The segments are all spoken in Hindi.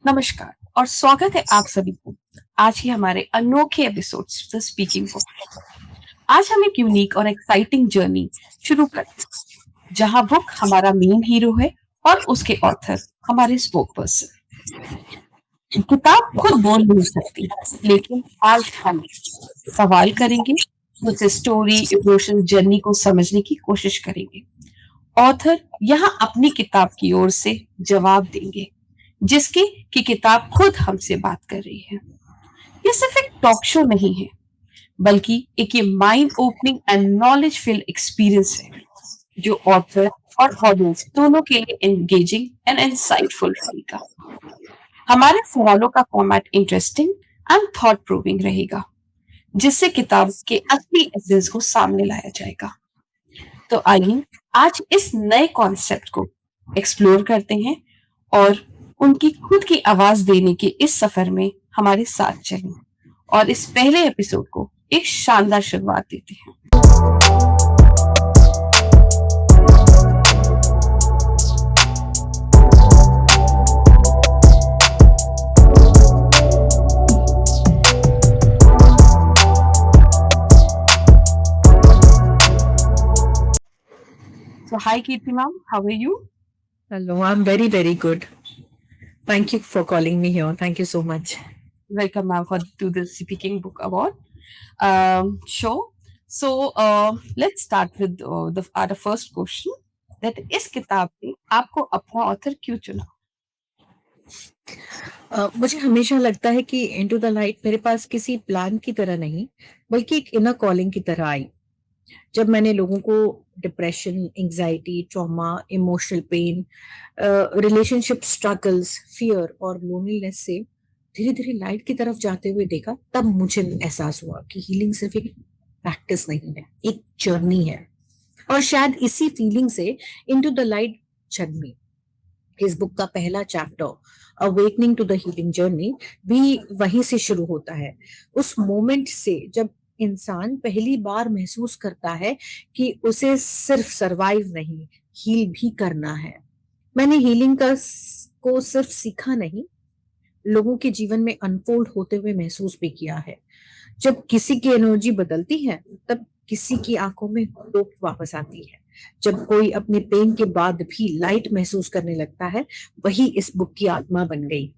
नमस्कार और स्वागत है आप सभी को आज ही हमारे अनोखे एपिसोड्स द स्पीकिंग बुक। आज हम एक यूनिक और एक्साइटिंग जर्नी शुरू करते हैं जहां बुक हमारा मेन हीरो है और उसके ऑथर हमारे स्पोक पर्सन। किताब खुद बोल नहीं सकती, लेकिन आज हम सवाल करेंगे, उससे स्टोरी इमोशन जर्नी को समझने की कोशिश करेंगे। ऑथर यहाँ अपनी किताब की ओर से जवाब देंगे, जिसकी कि किताब खुद हमसे बात कर रही है। ये सिर्फ एक टॉक शो नहीं है, बल्कि एक ये mind opening and knowledge field experience है जो ऑथर और ऑडियंस दोनों के लिए एंगेजिंग एंड इंसाइटफुल रहेगा। हमारे सवालों का format interesting and thought proving रहेगा, जिससे किताब के असली एसेंस को सामने लाया जाएगा। तो आइए आज इस नए कॉन्सेप्ट को एक्सप्लोर करते हैं और उनकी खुद की आवाज देने के इस सफर में हमारे साथ चलें और इस पहले एपिसोड को एक शानदार शुरुआत देते हैं। So hi Kirti ma'am, how are you? Hello, I'm very, very good. Thank you for calling me here. Thank you so much. Welcome ma'am to the Speaking Book Award show. So let's start with the first question. That इस किताब में आपको अपना ऑथर क्यों चुना? मुझे हमेशा लगता है कि इनटू द लाइट मेरे पास किसी प्लान की तरह नहीं, बल्कि एक इनर कॉलिंग की तरह आई। जब मैंने लोगों को depression, anxiety, trauma, emotional pain, relationship struggles, fear और लोनलीनेस से धीरे धीरे लाइट की तरफ जाते हुए देखा, तब मुझे एहसास हुआ कि हीलिंग सिर्फ एक प्रैक्टिस नहीं है, एक जर्नी है। और शायद इसी फीलिंग से इनटू द लाइट जन्मी। इस बुक का पहला chapter awakening to the healing journey भी वहीं से शुरू होता है, उस मोमेंट से जब इंसान पहली बार महसूस करता है कि उसे सिर्फ सरवाइव नहीं, हील भी करना है। मैंने हीलिंग को सिर्फ सीखा नहीं, लोगों के जीवन में अनफोल्ड होते हुए महसूस भी किया है। जब किसी की एनर्जी बदलती है, तब किसी की आंखों में होप वापस आती है। जब कोई अपने पेन के बाद भी लाइट महसूस करने लगता है, वही इस बुक की आत्मा बन गई।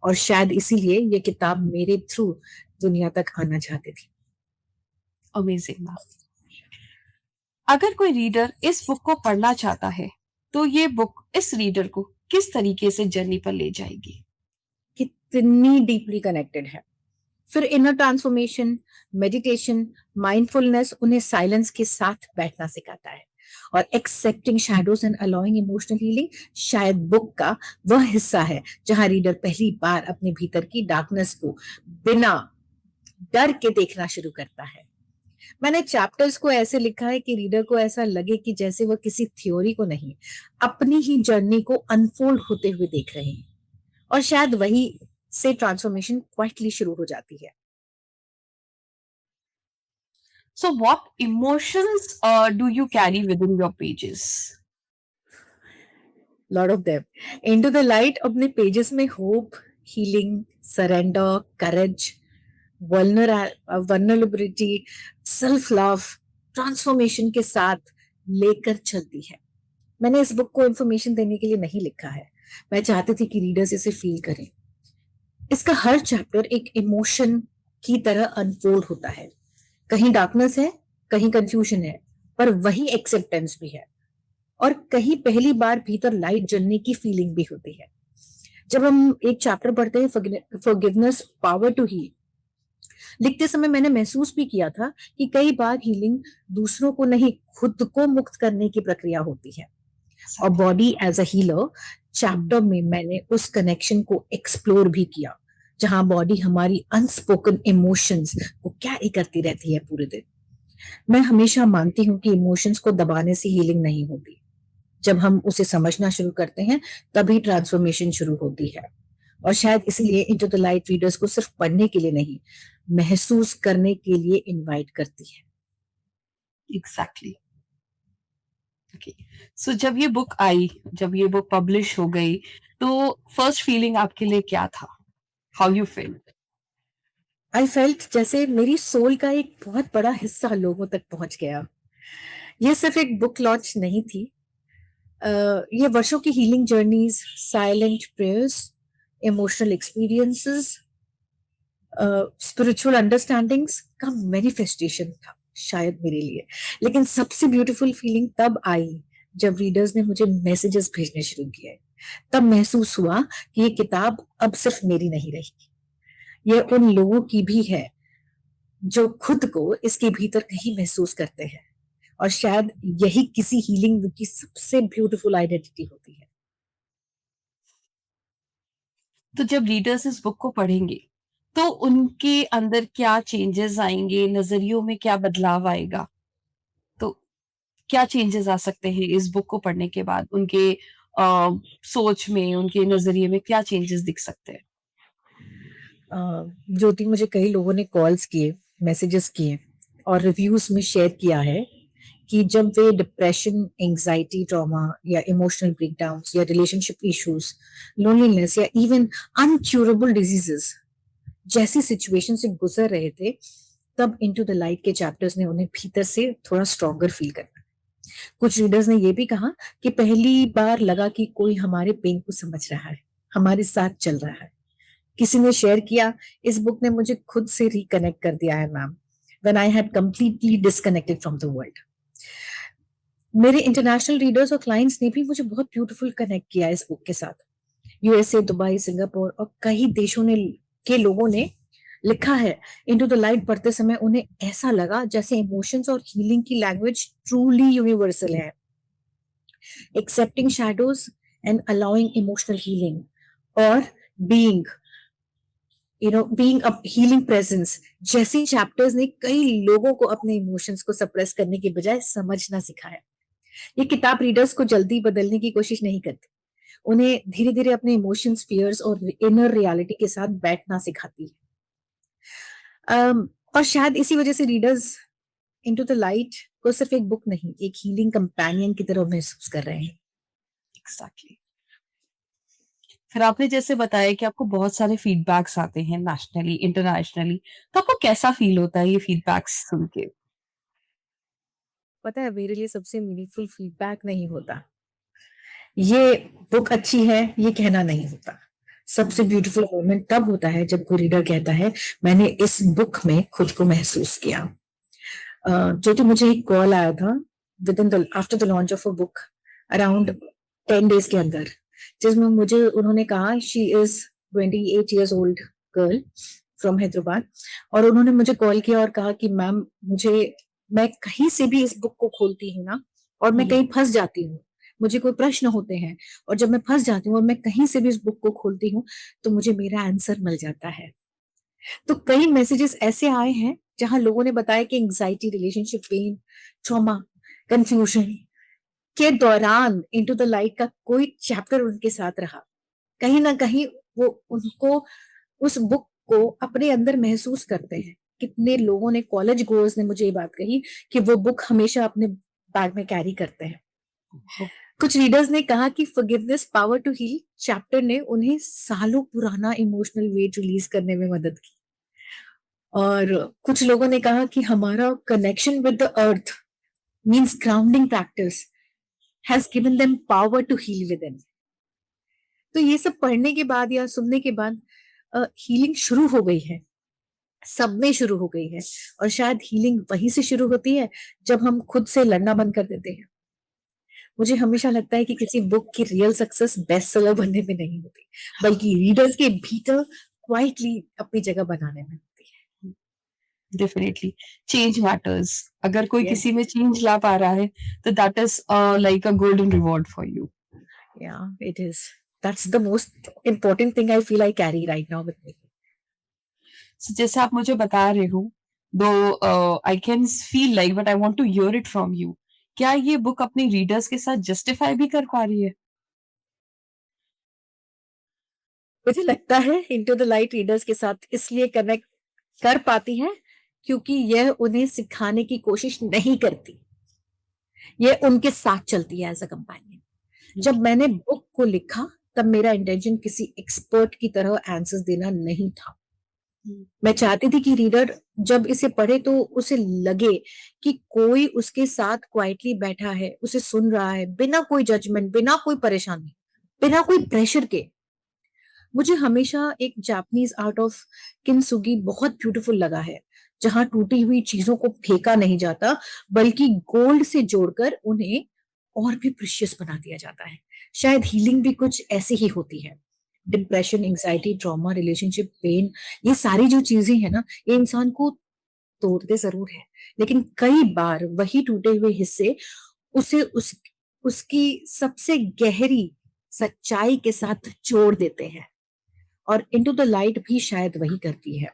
और शायद इसीलिए ये किताब मेरे थ्रू दुनिया तक आना चाहती थी। Amazing ma'am. अगर कोई रीडर इस बुक को पढ़ना चाहता है, तो ये बुक इस रीडर को किस तरीके से जर्नी पर ले जाएगी? कितनी डीपली कनेक्टेड है। फिर इनर ट्रांसफॉर्मेशन, मेडिटेशन, माइंडफुलनेस उन्हें साइलेंस के साथ बैठना सिखाता है। और accepting shadows and allowing emotional healing शायद बुक का वह हिस्सा है जहां रीडर पहली बार अपने भीतर की डार्कनेस को बिना डर के देखना शुरू करता है। मैंने चैप्टर्स को ऐसे लिखा है कि रीडर को ऐसा लगे कि जैसे वह किसी थ्योरी को नहीं, अपनी ही जर्नी को अनफोल्ड होते हुए देख रहे हैं। और शायद वही से ट्रांसफॉर्मेशन क्वाइटली शुरू हो जाती है। So what emotions do you carry within your pages? Lord of them. Into the light अपने पेजेस में होप, हीलिंग, सरेंडर, करेज, वल्नरेबिलिटी, सेल्फ लव, ट्रांसफॉर्मेशन के साथ लेकर चलती है। मैंने इस बुक को इंफॉर्मेशन देने के लिए नहीं लिखा है, मैं चाहती थी कि रीडर्स इसे फील करें। इसका हर चैप्टर एक इमोशन की तरह अनफोल्ड होता है। कहीं डार्कनेस है, कहीं कंफ्यूजन है, पर वही एक्सेप्टेंस भी है। और कहीं पहली बार भीतर लाइट जलने की फीलिंग भी होती है। जब हम एक चैप्टर पढ़ते हैं, फॉरगिवनेस, पावर टू हील, लिखते समय मैंने महसूस भी किया था कि कई बार हीलिंग दूसरों को नहीं, खुद को मुक्त करने की प्रक्रिया होती है। और body as a healer chapter में मैंने उस कनेक्शन को एक्सप्लोर भी किया, जहां बॉडी हमारी अनस्पोकन इमोशंस को कैरी करती रहती है पूरे दिन। मैं हमेशा मानती हूँ कि इमोशंस को दबाने से हीलिंग नहीं होती। जब हम उसे समझना शुरू करते हैं, तभी ट्रांसफॉर्मेशन शुरू होती है। और शायद इसलिए इनटू द लाइट रीडर्स को सिर्फ पढ़ने के लिए नहीं, महसूस करने के लिए इनवाइट करती है। Exactly. ओके। सो जब ये बुक आई, जब ये बुक पब्लिश हो गई, तो फर्स्ट फीलिंग आपके लिए क्या था? How you felt? I felt जैसे मेरी सोल का एक बहुत बड़ा हिस्सा लोगों तक पहुंच गया। ये सिर्फ एक बुक लॉन्च नहीं थी। ये वर्षों की healing journeys, silent prayers, emotional experiences, spiritual understandings का मैनिफेस्टेशन था शायद मेरे लिए। लेकिन सबसे ब्यूटीफुल फीलिंग तब आई जब रीडर्स ने मुझे मैसेजेस भेजने शुरू किए। तब महसूस हुआ कि ये किताब अब सिर्फ मेरी नहीं रही, ये उन लोगों की भी है जो खुद को इसके भीतर कहीं महसूस करते हैं। और शायद यही किसी हीलिंग बुक की सबसे ब्यूटीफुल आइडेंटिटी होती है। तो जब रीडर्स इस बुक को पढ़ेंगे, तो उनके अंदर क्या चेंजेस आएँगे? नज़रियों में क्या बदलाव आएगा? तो क्या चेंजेस आ सकते हैं इस बुक को पढ़ने के बाद? उनके सोच में, उनके नज़रिए में क्या चेंजेस दिख सकते हैं? ज्योति, मुझे कई लोगों ने कॉल्स किए, मैसेजेस किए और रिव्यूज में शेयर किया है कि जब वे डिप्रेशन, एंजाइटी, ट्रॉमा या इमोशनल ब्रेकडाउन या रिलेशनशिप इश्यूज, लोनलीनेस या इवन अनक्यूरेबल डिजीजेस जैसी सिचुएशन से गुजर रहे थे, तब इनटू द लाइट के चैप्टर्स ने उन्हें भीतर से थोड़ा स्ट्रॉन्गर फील करना। कुछ रीडर्स ने यह भी कहा कि पहली बार लगा कि कोई हमारे पेन को समझ रहा है, हमारे साथ चल रहा है। किसी ने शेयर किया, इस बुक ने मुझे खुद से रिकनेक्ट कर दिया है ma'am, when I had completely disconnected from the world. मेरे इंटरनेशनल रीडर्स और क्लाइंट्स ने भी मुझे बहुत ब्यूटीफुल कनेक्ट किया इस बुक के साथ। यूएसए, दुबई, सिंगापुर और कई देशों ने के लोगों ने लिखा है, इनटू द लाइट पढ़ते समय उन्हें ऐसा लगा जैसे इमोशंस और हीलिंग की लैंग्वेज ट्रूली यूनिवर्सल है। Accepting shadows and allowing emotional healing और being being a healing presence जैसी चैप्टर्स ने कई लोगों को अपने इमोशंस को सप्रेस करने के बजाय समझना सिखाया। ये किताब रीडर्स को जल्दी बदलने की कोशिश नहीं करती, उन्हें धीरे धीरे अपने इमोशंस, फियर्स और इनर रियलिटी के साथ बैठना सिखाती है। और शायद इसी वजह से रीडर्स इनटू द लाइट को सिर्फ एक बुक नहीं, एक हीलिंग कंपेनियन की तरह महसूस कर रहे हैं। एग्ज़ैक्टली। फिर आपने जैसे बताया कि आपको बहुत सारे फीडबैक्स आते हैं नेशनली, इंटरनेशनली, तो आपको कैसा फ़ील होता है ये फीडबैक्स सुन के? पता है, मेरे लिए सबसे मीनिंगफुल फीडबैक नहीं होता ये बुक अच्छी है ये कहना नहीं होता। सबसे ब्यूटीफुल मोमेंट तब होता है जब कोई रीडर कहता है, मैंने इस बुक में खुद को महसूस किया। जो कि मुझे एक कॉल आया था with in the after the launch of a book, around 10 days के अंदर, जिसमें मुझे उन्होंने कहा, she is 28 years old girl from Hyderabad, और उन्होंने मुझे कॉल किया और कहा कि मैम, मुझे मैं कहीं से भी इस बुक को खोलती हूँ ना, और मैं हुँ, कहीं फंस जाती हूँ, मुझे कोई प्रश्न होते हैं, और जब मैं फंस जाती हूँ और मैं कहीं से भी इस बुक को खोलती हूँ, तो मुझे मेरा आंसर मिल जाता है। तो कई मैसेजेस ऐसे आए हैं जहां लोगों ने बताया कि anxiety, relationship pain, trauma, confusion के दौरान इनटू द लाइट का कोई चैप्टर उनके साथ रहा। कहीं ना कहीं वो उनको उस बुक को अपने अंदर महसूस करते हैं। कितने लोगों ने, कॉलेज गोअर्स ने मुझे ये बात कही कि वो बुक हमेशा अपने बैग में कैरी करते हैं। हुँ, कुछ रीडर्स ने कहा कि forgiveness power to heal chapter ने उन्हें सालों पुराना इमोशनल वेट रिलीज करने में मदद की। और कुछ लोगों ने कहा कि हमारा connection with the earth means grounding practice has given them power to heal within. तो ये सब पढ़ने के बाद या सुनने के बाद हीलिंग शुरू हो गई है, सब में शुरू हो गई है। और शायद हीलिंग वहीं से शुरू होती है जब हम खुद से लड़ना बंद कर देते हैं। मुझे हमेशा लगता है कि किसी बुक की रियल सक्सेस बेस्ट सेलर बनने में नहीं होती, बल्कि रीडर्स के भीतर क्वाइटली अपनी जगह बनाने में होती हुँ, डेफिनिटली चेंज मैटर्स। अगर कोई है। किसी में चेंज ला पा रहा है, तो that is like a golden reward for you. Yeah, it is. That's the most important thing I feel I carry right now with me. So जैसे आप मुझे बता रहे हो, though I can feel like but I want to hear it from you. क्या ये बुक अपने रीडर्स के साथ जस्टिफाई भी कर पा रही है? मुझे लगता है इनटू द लाइट रीडर्स के साथ इसलिए कनेक्ट कर पाती है क्योंकि यह उन्हें सिखाने की कोशिश नहीं करती, ये उनके साथ चलती है एज अ कंपेनियन। जब मैंने बुक को लिखा तब मेरा इंटेंशन किसी एक्सपर्ट की तरह आंसर्स देना नहीं था। मैं चाहती थी कि रीडर जब इसे पढ़े तो उसे लगे कि कोई उसके साथ क्वाइटली बैठा है, उसे सुन रहा है, बिना कोई जजमेंट, बिना कोई परेशानी, बिना कोई प्रेशर के। मुझे हमेशा एक जापानीज आर्ट ऑफ किनसुगी बहुत ब्यूटीफुल लगा है, जहां टूटी हुई चीजों को फेंका नहीं जाता बल्कि गोल्ड से जोड़कर उन्हें और भी प्रीशियस बना दिया जाता है। शायद हीलिंग भी कुछ ऐसी ही होती है। Depression, anxiety, trauma, relationship, pain, ये सारी जो चीजें हैं ना, ये इंसान को तोड़ते जरूर है, लेकिन कई बार वही टूटे हुए हिस्से उसे उसकी सबसे गहरी सच्चाई के साथ जोड़ देते हैं। और इनटू द लाइट भी शायद वही करती है।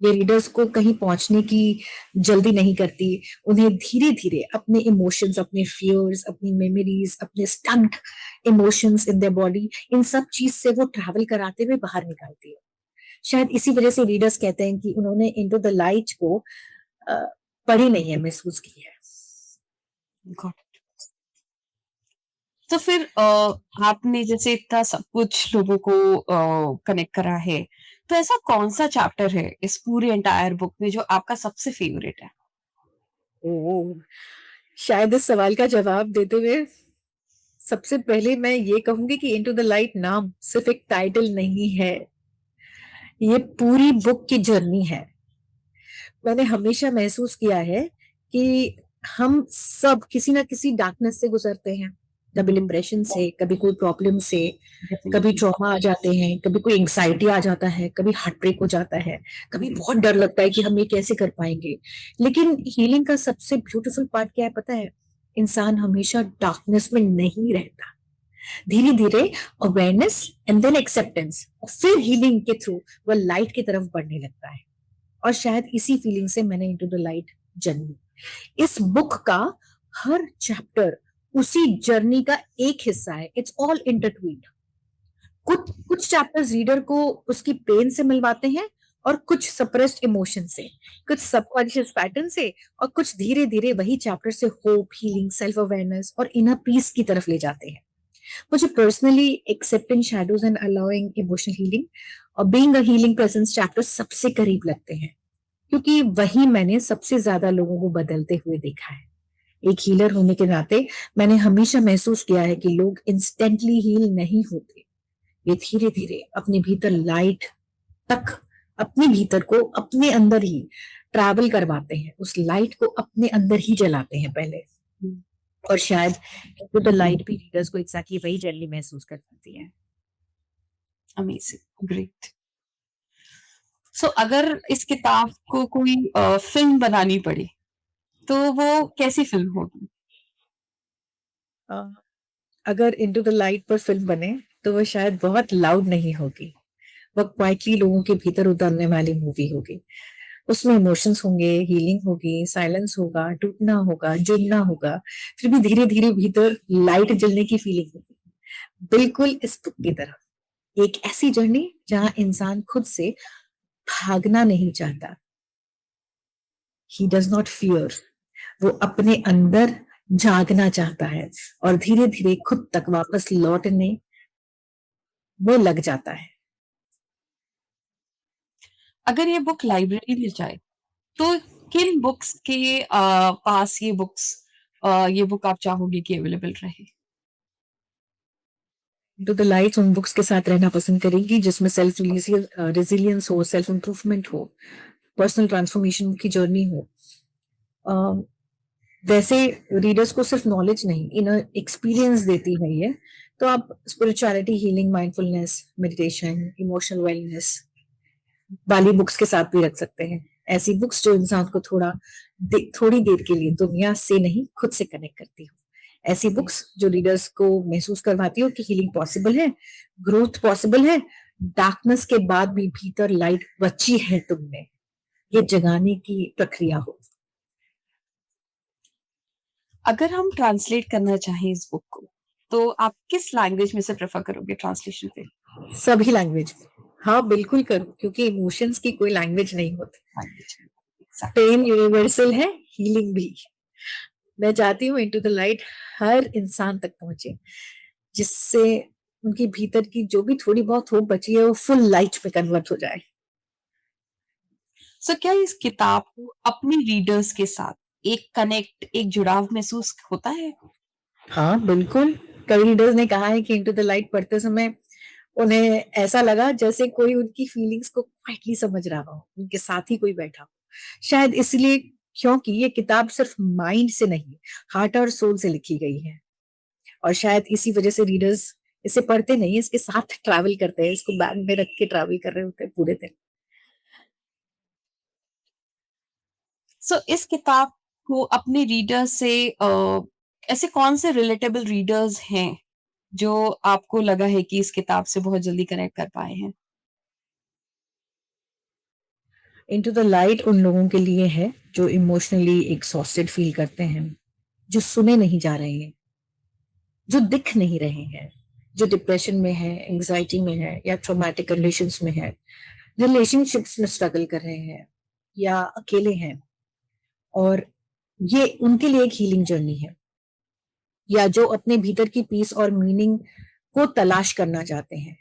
ये रीडर्स को कहीं पहुंचने की जल्दी नहीं करती, उन्हें धीरे धीरे अपने इमोशंस, अपने फियर्स, अपनी मेमोरीज, अपने stunt emotions in their body, इन सब चीज से वो ट्रैवल कराते हुए बाहर निकालती है। शायद इसी वजह से रीडर्स कहते हैं कि उन्होंने इनटू द लाइट को अ, पढ़ी नहीं है, महसूस की है। Got it. तो फिर आपने जैसे इतना सब कुछ लोगों को कनेक्ट करा है, तो ऐसा कौन-सा चैप्टर है इस पूरे एंटायर बुक में जो आपका सबसे फेवरेट है? ओह! शायद इस सवाल का जवाब देते हुए सबसे पहले मैं ये कहूंगी कि इनटू द लाइट नाम सिर्फ एक टाइटल नहीं है, ये पूरी बुक की जर्नी है। मैंने हमेशा महसूस किया है कि हम सब किसी ना किसी डार्कनेस से गुजरते हैं, कभी डिप्रेशन से, कभी कोई प्रॉब्लम से, कभी डेफिनिटली। ट्रॉमा आ जाते हैं, कभी कोई एंग्जाइटी आ जाता है, कभी हार्ट ब्रेक हो जाता है, कभी बहुत डर लगता है कि हम ये कैसे कर पाएंगे। लेकिन हीलिंग का सबसे ब्यूटीफुल पार्ट क्या है पता है? इंसान हमेशा डार्कनेस में नहीं रहता। धीरे धीरे अवेयरनेस एंड देन एक्सेप्टेंस और फिर हीलिंग के थ्रू वह लाइट की तरफ बढ़ने लगता है। और शायद इसी फीलिंग से मैंने इनटू द लाइट जर्नी, इस बुक का हर चैप्टर उसी जर्नी का एक हिस्सा है। It's all intertwined. कुछ कुछ चैप्टर्स रीडर को उसकी पेन से मिलवाते हैं, और कुछ सप्रेस्ड इमोशन से, कुछ सबकॉन्शियस पैटर्न से, और कुछ धीरे धीरे वही चैप्टर से होप, हीलिंग, सेल्फ अवेयरनेस और इनर पीस की तरफ ले जाते हैं। मुझे personally accepting shadows and allowing emotional healing और being a healing presence chapter सबसे करीब लगते हैं, क्योंकि वही मैंने सबसे ज्यादा लोगों को बदलते हुए देखा है। एक हीलर होने के नाते मैंने हमेशा महसूस किया है कि लोग इंस्टेंटली हील नहीं होते, ये धीरे धीरे अपने भीतर लाइट तक, अपने भीतर को अपने अंदर ही ट्रैवल करवाते हैं, उस लाइट को अपने अंदर ही जलाते हैं पहले। और शायद वो तो लाइट भी रीडर्स को एग्जैक्टली वही जर्नी महसूस करवाती है। Amazing, great. सो अगर इस किताब को कोई फ़िल्म बनानी पड़े, तो वो कैसी फ़िल्म होगी? अ, अगर इनटू द लाइट पर फिल्म बने तो वो शायद बहुत लाउड नहीं होगी, वो क्वाइटली लोगों के भीतर उतरने वाली मूवी होगी। उसमें इमोशंस होंगे, हीलिंग होगी, साइलेंस होगा, टूटना होगा, जुड़ना होगा, फिर भी धीरे धीरे भीतर लाइट जलने की फीलिंग होगी, बिल्कुल इस बुक की तरह। एक ऐसी जर्नी जहां इंसान खुद से भागना नहीं चाहता, ही डज नॉट फियर, वो अपने अंदर जागना चाहता है और धीरे धीरे खुद तक वापस लौटने वो लग जाता है। अगर ये बुक लाइब्रेरी में जाए, तो किन बुक्स के पास ये बुक आप चाहोगे कि अवेलेबल रहे? टू द लाइट उन बुक्स के साथ रहना पसंद करेगी जिसमें सेल्फ रेजिलियंस हो, सेल्फ इंप्रूवमेंट हो, पर्सनल ट्रांसफॉर्मेशन की जर्नी हो। अ, वैसे रीडर्स को सिर्फ नॉलेज नहीं, इनर एक्सपीरियंस देती है ये। तो आप spirituality, healing, mindfulness, meditation, emotional wellness वाली बुक्स के साथ भी रख सकते हैं। ऐसी बुक्स जो इंसान को थोड़ी देर के लिए दुनिया से नहीं, खुद से कनेक्ट करती हो। ऐसी बुक्स जो रीडर्स को महसूस करवाती हो कि हीलिंग पॉसिबल है, ग्रोथ पॉसिबल है, डार्कनेस के बाद भी भीतर लाइट बची है तुमने, ये जगाने की प्रक्रिया हो। अगर हम ट्रांसलेट करना चाहें इस बुक को, तो आप किस लैंग्वेज में से प्रेफ़र करोगे ट्रांसलेशन पे? सभी लैंग्वेज में। हाँ, बिल्कुल करूँ, क्योंकि इमोशंस की कोई लैंग्वेज नहीं होती। लैंग्वेज में, एग्ज़ैक्टली। पेन यूनिवर्सल है, हीलिंग भी। मैं चाहती हूँ इनटू द लाइट हर इंसान तक पहुंचे, जिससे उनके भीतर की जो भी थोड़ी बहुत होप बची है वो फुल लाइट में कन्वर्ट हो जाए। सो क्या इस किताब को अपने रीडर्स के साथ एक कनेक्ट, एक जुड़ाव महसूस होता है? हाँ, बिल्कुल। कई रीडर्स ने कहा है कि इनटू द लाइट पढ़ते समय उन्हें ऐसा लगा जैसे कोई उनकी फीलिंग्स को क्वाइटली समझ रहा हो, उनके साथ ही कोई बैठा हो। शायद इसलिए, क्योंकि ये किताब सिर्फ माइंड से नहीं, हार्ट और सोल से लिखी गई है। और शायद इसी वजह से रीडर्स इसे पढ़ते नहीं, इसके साथ ट्रैवल करते हैं, इसको बैग में रख के ट्रैवल कर रहे होते हैं पूरे दिन। सो इस किताब को अपने रीडर से ऐसे कौन से रिलेटेबल रीडर्स हैं जो आपको लगा है कि इस किताब से बहुत जल्दी कनेक्ट कर पाए हैं? इनटू द लाइट उन लोगों के लिए है जो इमोशनली एग्जॉस्टेड फील करते हैं, जो सुने नहीं जा रहे हैं, जो दिख नहीं रहे हैं, जो डिप्रेशन में है, एंग्जाइटी में है या ट्रॉमेटिक कंडीशंस में है, रिलेशनशिप्स में स्ट्रगल कर रहे हैं या अकेले हैं, और ये उनके लिए एक हीलिंग जर्नी है। या जो अपने भीतर की पीस और मीनिंग को तलाश करना चाहते हैं।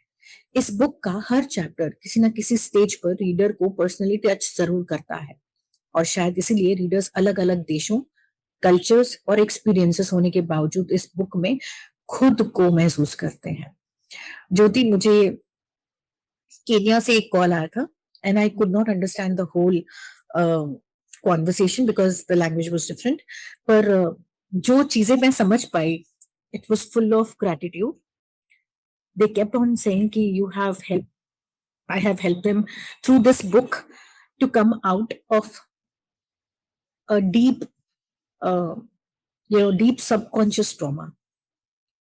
इस बुक का हर चैप्टर किसी ना किसी स्टेज पर रीडर को पर्सनली टच जरूर करता है, और शायद इसीलिए रीडर्स अलग अलग देशों, कल्चर्स और एक्सपीरियंसेस होने के बावजूद इस बुक में खुद को महसूस करते हैं। ज्योति, मुझे केनिया से एक कॉल आया था, and I could not understand the whole conversation because the language was different, पर जो चीजें मैं समझ पाई, it was full of gratitude. They kept on saying ki you have helped, I have helped them through this book to come out of a deep, uh, deep subconscious trauma.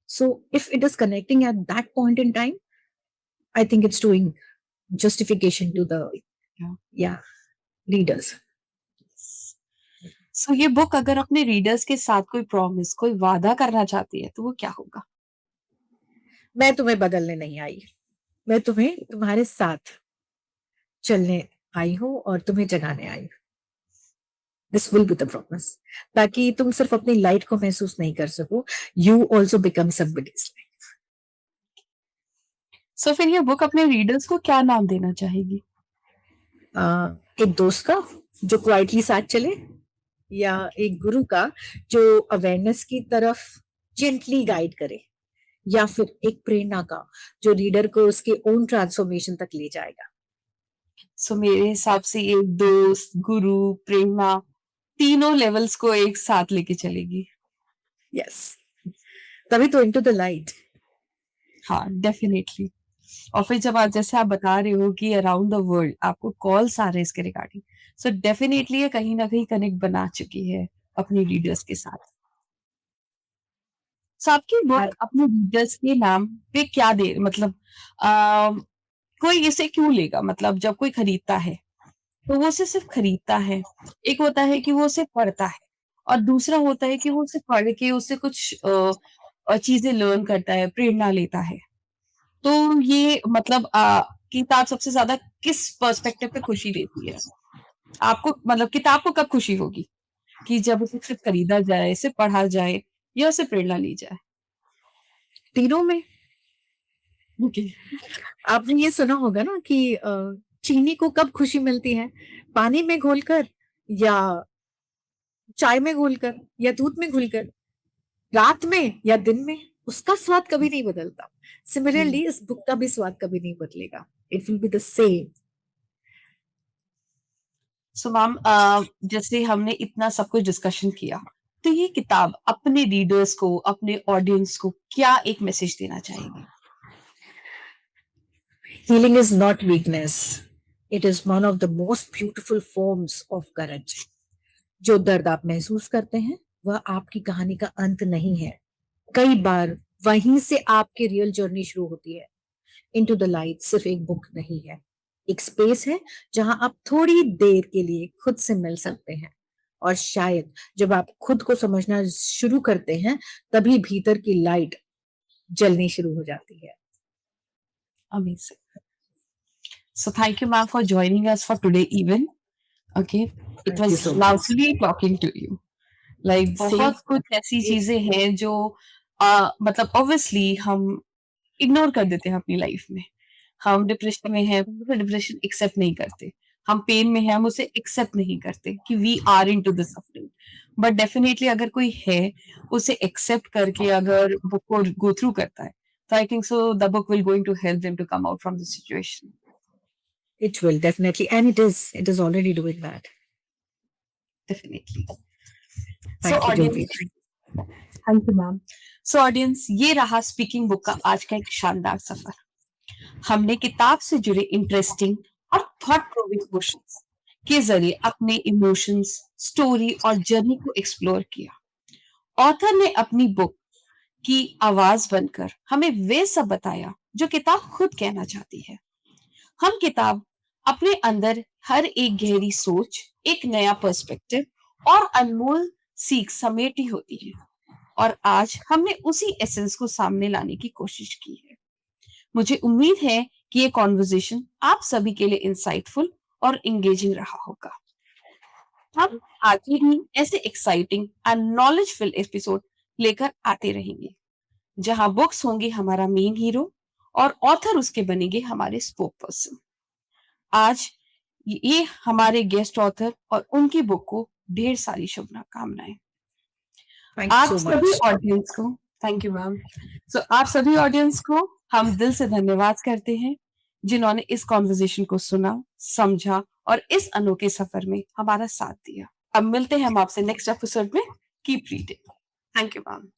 So if it is connecting at that point in time, I think it's doing justification to the, Yeah. yeah, readers. सो ये बुक अगर अपने रीडर्स के साथ कोई प्रॉमिस, कोई वादा करना चाहती है, तो वो क्या होगा? मैं तुम्हें बदलने नहीं आई, मैं तुम्हें तुम्हारे साथ चलने आई हूँ और तुम्हें जगाने आई हूँ। This will be the promise, ताकि तुम सिर्फ अपनी लाइट को महसूस नहीं कर सको, you also become somebody's light. So फिर ये बुक अपने रीडर्स को क्या नाम देना चाहेगी? एक दोस्त का जो क्वाइटली साथ चले, या एक गुरु का जो अवेयरनेस की तरफ जेंटली गाइड करे, या फिर एक प्रेरणा का जो रीडर को उसके ओन ट्रांसफॉर्मेशन तक ले जाएगा। सो मेरे हिसाब से ये दोस्त, गुरु, प्रेरणा तीनों लेवल्स को एक साथ लेके चलेगी। यस, तभी तो इनटू द लाइट। हाँ, डेफिनिटली। और फिर जब आप जैसे आप बता रहे हो कि अराउंड द वर्ल्ड आपको कॉल्स आ रहे हैं इसके रिगार्डिंग, सो डेफिनिटली ये कहीं न कहीं कनेक्ट बना चुकी है अपनी रीडर्स के साथ। सो आपकी बुक अपने रीडर्स के नाम पे क्या दे मतलब अ, कोई इसे क्यों लेगा? मतलब जब कोई खरीदता है, तो वो उसे सिर्फ़ खरीदता है। एक होता है कि वो उसे पढ़ता है और दूसरा होता है कि वो उसे पढ़ के उससे कुछ चीज़ें लर्न करता है, प्रेरणा लेता है। तो ये मतलब किताब सबसे ज़्यादा किस पर्सपेक्टिव पे खुशी देती है? आपको मतलब किताब को कब खुशी होगी? कि जब उसे सिर्फ़ खरीदा जाए, सिर्फ़ पढ़ा जाए या उससे प्रेरणा ली जाए? तीनों में। ओके। आपने ये सुना होगा ना कि चीनी को कब खुशी मिलती है, पानी में घोलकर, या चाय में घोलकर, या दूध में घुलकर, रात में या दिन में, उसका स्वाद कभी नहीं बदलता। हुँ। सिमिलरली इस बुक का भी स्वाद कभी नहीं बदलेगा, it will be the same. So ma'am जैसे हमने इतना सब कुछ डिस्कशन किया, तो ये किताब अपने रीडर्स को, अपने ऑडियंस को क्या एक मैसेज देना चाहेगी? Healing is not weakness. It is one of the most beautiful forms of courage. जो दर्द आप महसूस करते हैं, वह आपकी कहानी का अंत नहीं है। कई बार वहीं से आपकी रियल जर्नी शुरू होती है। इनटू द लाइट सिर्फ एक बुक नहीं है, एक स्पेस है जहां आप थोड़ी देर के लिए खुद से मिल सकते हैं। और शायद जब आप खुद को समझना शुरू करते हैं, तभी भीतर की लाइट जलनी शुरू हो जाती है। Amazing. So thank you ma'am for joining us for today event. Okay, it thank you was so much. Lovely talking to you. Like same बहुत कुछ ऐसी चीजें हैं जो मतलब ऑब्वियसली हम इग्नोर कर देते हैं अपनी लाइफ में। हम डिप्रेशन में हैं, तो डिप्रेशन एक्सेप्ट नहीं करते। हम पेन में हैं, हम उसे एक्सेप्ट नहीं करते कि we are into the suffering. But definitely अगर कोई है, उसे एक्सेप्ट करके अगर बुक को गो थ्रू करता है, तो I think so the book will going to help them to come out from the situation. It will definitely, and it is already doing that. Definitely. So Thank you, Jyoti. Audience, thank you ma'am. So audience, ये रहा स्पीकिंग बुक का आज का एक शानदार सफर। हमने किताब से जुड़े इंटरेस्टिंग और थॉट प्रोविंग क्वेश्चंस के जरिए अपने इमोशंस, स्टोरी और जर्नी को एक्सप्लोर किया। ऑथर ने अपनी बुक की आवाज बनकर हमें वे सब बताया जो किताब खुद कहना चाहती है। हम किताब अपने अंदर हर एक गहरी सोच, एक नया पर्सपेक्टिव और अनमोल सीख समेटी होती है, और आज हमने उसी एसेंस को सामने लाने की कोशिश की है। मुझे उम्मीद है कि ये कॉन्वर्जेशन आप सभी के लिए इंसाइटफुल और एंगेजिंग रहा होगा। हम आगे भी ऐसे exciting and knowledge full episode लेकर आते रहेंगे, जहां बुक्स होंगे हमारा मेन हीरो और ऑथर उसके बनेंगे हमारे स्पोक पर्सन। आज ये हमारे गेस्ट ऑथर और उनकी बुक को ढेर सारी शुभकामनाएं। Thank you आप so सभी much. ऑडियंस को, थैंक यू मैम। सो आप सभी ऑडियंस को हम दिल से धन्यवाद करते हैं, जिन्होंने इस कॉन्वर्जेशन को सुना, समझा और इस अनोखे सफर में हमारा साथ दिया। अब मिलते हैं हम आपसे नेक्स्ट एपिसोड में। Keep reading. Thank you ma'am.